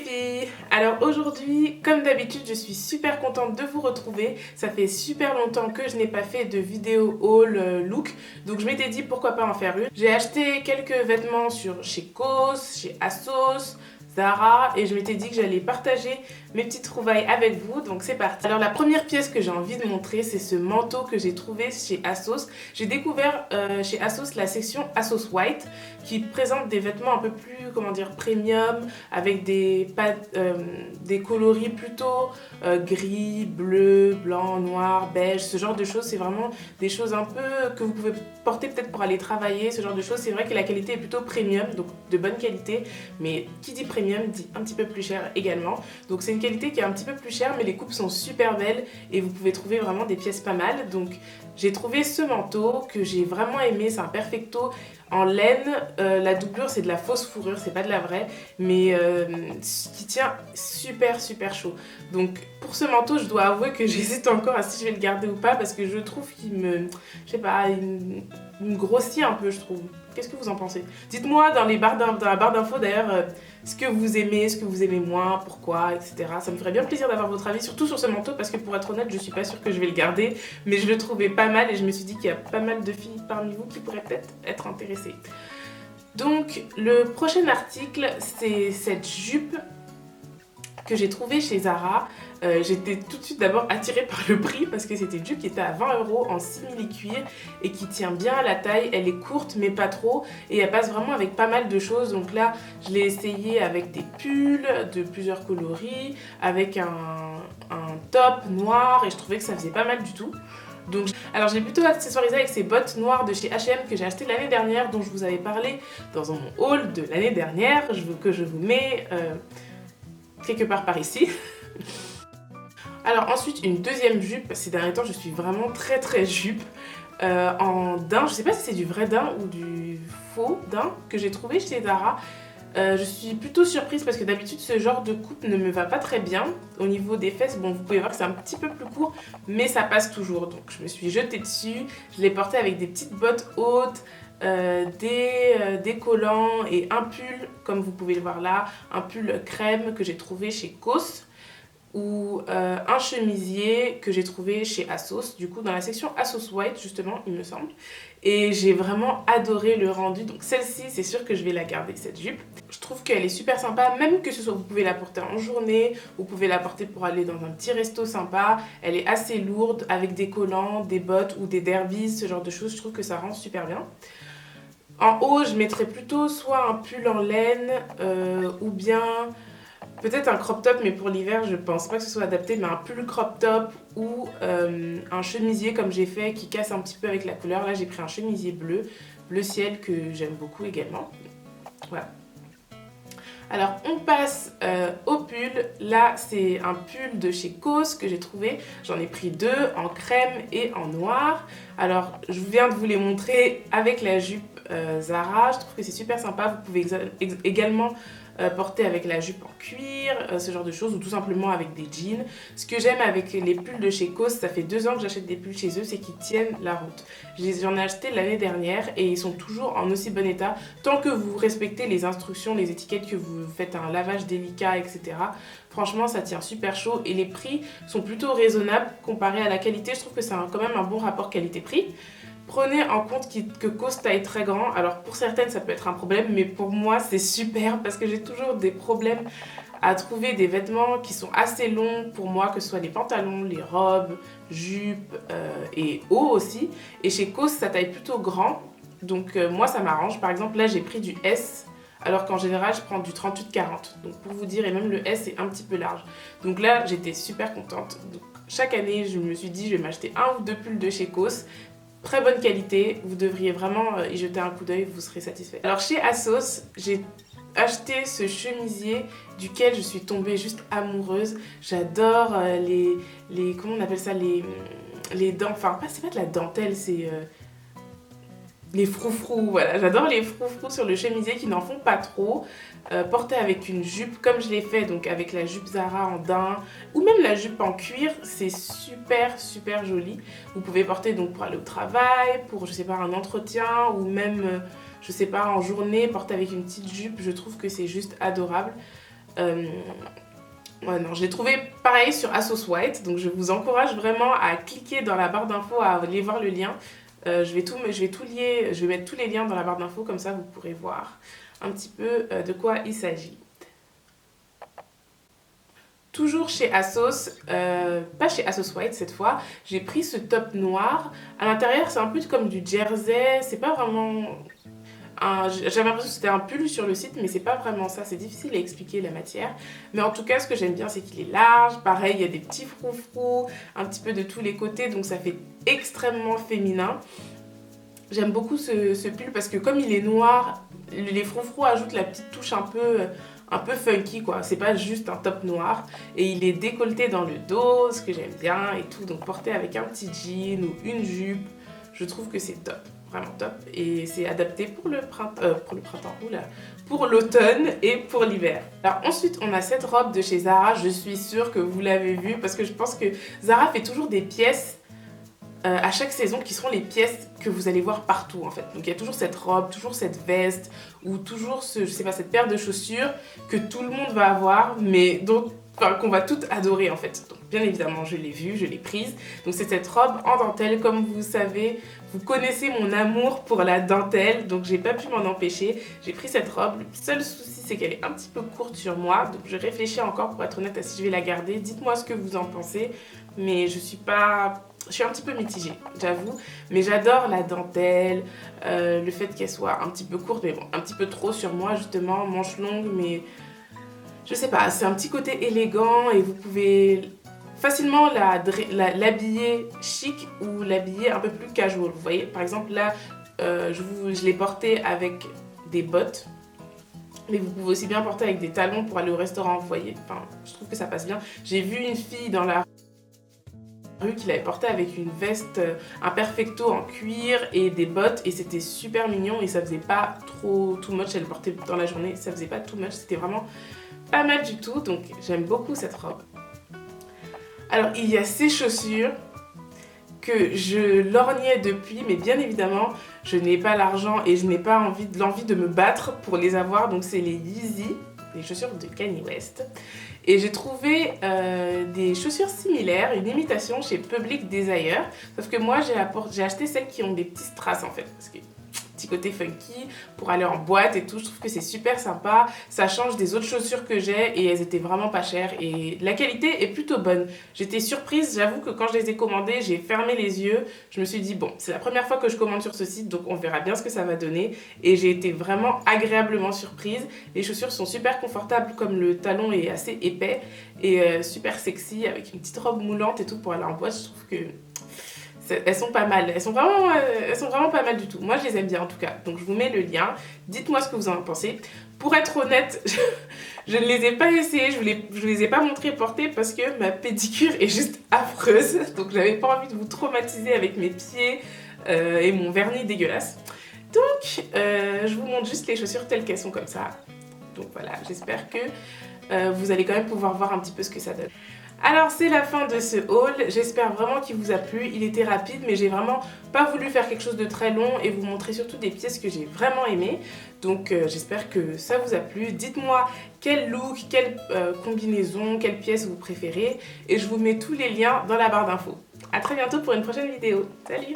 filles! Alors aujourd'hui, comme d'habitude, je suis super contente de vous retrouver. Ça fait super longtemps que je n'ai pas fait de vidéo haul look, donc je m'étais dit pourquoi pas en faire une. J'ai acheté quelques vêtements chez COS, chez ASOS, Zara, et je m'étais dit que j'allais partager mes petites trouvailles avec vous, donc c'est parti. Alors la première pièce que j'ai envie de montrer, c'est ce manteau que j'ai trouvé chez ASOS. J'ai découvert chez ASOS la section ASOS White qui présente des vêtements un peu plus, comment dire, premium, avec des coloris plutôt gris, bleu, blanc, noir, beige, ce genre de choses. C'est vraiment des choses un peu que vous pouvez porter peut-être pour aller travailler, ce genre de choses. C'est vrai que la qualité est plutôt premium, donc de bonne qualité, mais qui dit premium dit un petit peu plus cher également. Donc c'est une qualité qui est un petit peu plus chère, mais les coupes sont super belles et vous pouvez trouver vraiment des pièces pas mal. Donc j'ai trouvé ce manteau que j'ai vraiment aimé, c'est un perfecto en laine. La doublure c'est de la fausse fourrure, c'est pas de la vraie, mais qui tient super chaud. Donc pour ce manteau, je dois avouer que j'hésite encore à si je vais le garder ou pas, parce que je trouve qu'il me, je sais pas, il me grossit un peu, je trouve. Qu'est-ce que vous en pensez? Dites-moi dans la barre d'infos d'ailleurs ce que vous aimez moins, pourquoi, etc. Ça me ferait bien plaisir d'avoir votre avis, surtout sur ce manteau, parce que pour être honnête, je suis pas sûre que je vais le garder, mais je le trouvais pas mal et je me suis dit qu'il y a pas mal de filles parmi vous qui pourraient peut-être être intéressées. Donc le prochain article, c'est cette jupe que j'ai trouvée chez Zara. J'étais tout de suite d'abord attirée par le prix parce que c'était une jupe qui était à 20 € en simili-cuir et qui tient bien à la taille. Elle est courte mais pas trop et elle passe vraiment avec pas mal de choses. Donc là, je l'ai essayée avec des pulls de plusieurs coloris, avec un top noir, et je trouvais que ça faisait pas mal du tout. Donc, alors j'ai plutôt accessoirisé avec ces bottes noires de chez H&M que j'ai acheté l'année dernière, dont je vous avais parlé dans mon haul de l'année dernière, que je vous mets quelque part par ici. Alors ensuite, une deuxième jupe. Ces derniers temps, je suis vraiment très jupe en daim. Je sais pas si c'est du vrai daim ou du faux daim que j'ai trouvé chez Zara. Je suis plutôt surprise parce que d'habitude ce genre de coupe ne me va pas très bien. Au niveau des fesses, bon, vous pouvez voir que c'est un petit peu plus court, mais ça passe toujours. Donc je me suis jetée dessus. Je l'ai porté avec des petites bottes hautes, des collants et un pull, comme vous pouvez le voir là, un pull crème que j'ai trouvé chez COS, ou un chemisier que j'ai trouvé chez ASOS, du coup dans la section ASOS White justement, il me semble. Et j'ai vraiment adoré le rendu, donc celle-ci c'est sûr que je vais la garder, cette jupe. Je trouve qu'elle est super sympa, même que ce soit, vous pouvez la porter en journée, vous pouvez la porter pour aller dans un petit resto sympa. Elle est assez lourde avec des collants, des bottes ou des derbies, ce genre de choses, je trouve que ça rend super bien. En haut, je mettrais plutôt soit un pull en laine ou bien peut-être un crop top, mais pour l'hiver, je pense pas que ce soit adapté, mais un pull crop top ou un chemisier comme j'ai fait qui casse un petit peu avec la couleur. Là, j'ai pris un chemisier bleu ciel que j'aime beaucoup également. Voilà. Alors, on passe au pull. Là, c'est un pull de chez COS que j'ai trouvé. J'en ai pris deux, en crème et en noir. Alors, je viens de vous les montrer avec la jupe Zara. Je trouve que c'est super sympa. Vous pouvez également porter avec la jupe en cuir, ce genre de choses, ou tout simplement avec des jeans. Ce que j'aime avec les pulls de chez COS, ça fait 2 ans que j'achète des pulls chez eux, c'est qu'ils tiennent la route. J'en ai acheté l'année dernière et ils sont toujours en aussi bon état, tant que vous respectez les instructions, les étiquettes, que vous faites un lavage délicat, etc. Franchement, ça tient super chaud et les prix sont plutôt raisonnables comparé à la qualité. Je trouve que c'est quand même un bon rapport qualité-prix. Prenez en compte que COS taille très grand. Alors pour certaines ça peut être un problème, mais pour moi c'est super parce que j'ai toujours des problèmes à trouver des vêtements qui sont assez longs pour moi, que ce soit les pantalons, les robes, jupes et hauts aussi. Et chez COS ça taille plutôt grand, donc moi ça m'arrange. Par exemple là j'ai pris du S, alors qu'en général je prends du 38-40. Donc pour vous dire, et même le S est un petit peu large. Donc là j'étais super contente. Donc, chaque année je me suis dit je vais m'acheter 1 ou 2 pulls de chez COS. Très bonne qualité, vous devriez vraiment y jeter un coup d'œil, vous serez satisfait. Alors chez ASOS, j'ai acheté ce chemisier duquel je suis tombée juste amoureuse. J'adore comment on appelle ça, les dents, enfin c'est pas de la dentelle, c'est les froufrous, voilà, j'adore les froufrous sur le chemisier qui n'en font pas trop. Porté avec une jupe comme je l'ai fait, donc avec la jupe Zara en daim ou même la jupe en cuir, c'est super joli. Vous pouvez porter donc pour aller au travail, pour je sais pas un entretien, ou même je sais pas en journée, porter avec une petite jupe. Je trouve que c'est juste adorable. Ouais, non, je l'ai trouvé pareil sur Asos White, donc je vous encourage vraiment à cliquer dans la barre d'infos, à aller voir le lien. Je vais tout lier, je vais mettre tous les liens dans la barre d'infos, comme ça vous pourrez voir un petit peu de quoi il s'agit. Toujours chez Asos, pas chez Asos White cette fois, j'ai pris ce top noir. À l'intérieur, c'est un peu comme du jersey, c'est pas vraiment... J'avais l'impression que c'était un pull sur le site, mais c'est pas vraiment ça, c'est difficile à expliquer la matière. Mais en tout cas, ce que j'aime bien, c'est qu'il est large. Pareil, il y a des petits froufrous, un petit peu de tous les côtés, donc ça fait extrêmement féminin. J'aime beaucoup ce pull parce que comme il est noir, les froufrous ajoutent la petite touche un peu funky quoi. C'est pas juste un top noir. Et il est décolleté dans le dos, ce que j'aime bien et tout. Donc porté avec un petit jean ou une jupe, je trouve que c'est top. Vraiment top. Et c'est adapté pour le printemps, oula, pour l'automne et pour l'hiver. Alors ensuite, on a cette robe de chez Zara. Je suis sûre que vous l'avez vue parce que je pense que Zara fait toujours des pièces à chaque saison qui seront les pièces que vous allez voir partout en fait. Donc il y a toujours cette robe, toujours cette veste ou toujours je sais pas, cette paire de chaussures que tout le monde va avoir mais donc qu'on va toutes adorer en fait. Donc bien évidemment je l'ai vue, je l'ai prise. Donc c'est cette robe en dentelle, comme vous savez, vous connaissez mon amour pour la dentelle, donc j'ai pas pu m'en empêcher. J'ai pris cette robe, le seul souci c'est qu'elle est un petit peu courte sur moi, donc je réfléchis encore pour être honnête à si je vais la garder. Dites-moi ce que vous en pensez, mais je suis un petit peu mitigée, j'avoue, mais j'adore la dentelle, le fait qu'elle soit un petit peu courte, mais bon, un petit peu trop sur moi justement, manche longue, mais je sais pas, c'est un petit côté élégant et vous pouvez facilement l'habiller chic ou l'habiller un peu plus casual, vous voyez. Par exemple là, je l'ai porté avec des bottes, mais vous pouvez aussi bien porter avec des talons pour aller au restaurant, vous voyez. Enfin, je trouve que ça passe bien. J'ai vu une fille dans la rue qui l'avait porté avec une veste, un perfecto en cuir et des bottes et c'était super mignon et ça faisait pas trop too much, elle le portait dans la journée, ça faisait pas too much, c'était vraiment pas mal du tout, donc j'aime beaucoup cette robe. Alors il y a ces chaussures que je lorgnais depuis, mais bien évidemment je n'ai pas l'argent et je n'ai pas l'envie de me battre pour les avoir, donc c'est les Yeezy, les chaussures de Kanye West. Et j'ai trouvé des chaussures similaires, une imitation chez Public Desire. Sauf que moi, j'ai acheté celles qui ont des petits strass en fait. Parce que petit côté funky, pour aller en boîte et tout, je trouve que c'est super sympa. Ça change des autres chaussures que j'ai et elles étaient vraiment pas chères. Et la qualité est plutôt bonne. J'étais surprise, j'avoue que quand je les ai commandées, j'ai fermé les yeux. Je me suis dit, bon, c'est la première fois que je commande sur ce site, donc on verra bien ce que ça va donner. Et j'ai été vraiment agréablement surprise. Les chaussures sont super confortables, comme le talon est assez épais et super sexy, avec une petite robe moulante et tout pour aller en boîte. Je trouve que elles sont pas mal, elles sont vraiment pas mal du tout. Moi je les aime bien en tout cas, donc je vous mets le lien, dites-moi ce que vous en pensez. Pour être honnête, je ne les ai pas essayées, je les ai pas montrées portées parce que ma pédicure est juste affreuse, donc j'avais pas envie de vous traumatiser avec mes pieds et mon vernis dégueulasse. Donc je vous montre juste les chaussures telles qu'elles sont comme ça. Donc voilà, j'espère que vous allez quand même pouvoir voir un petit peu ce que ça donne. Alors c'est la fin de ce haul, j'espère vraiment qu'il vous a plu, il était rapide mais j'ai vraiment pas voulu faire quelque chose de très long et vous montrer surtout des pièces que j'ai vraiment aimées. Donc j'espère que ça vous a plu, dites-moi quel look, quelle combinaison, quelle pièce vous préférez et je vous mets tous les liens dans la barre d'infos. A très bientôt pour une prochaine vidéo, salut!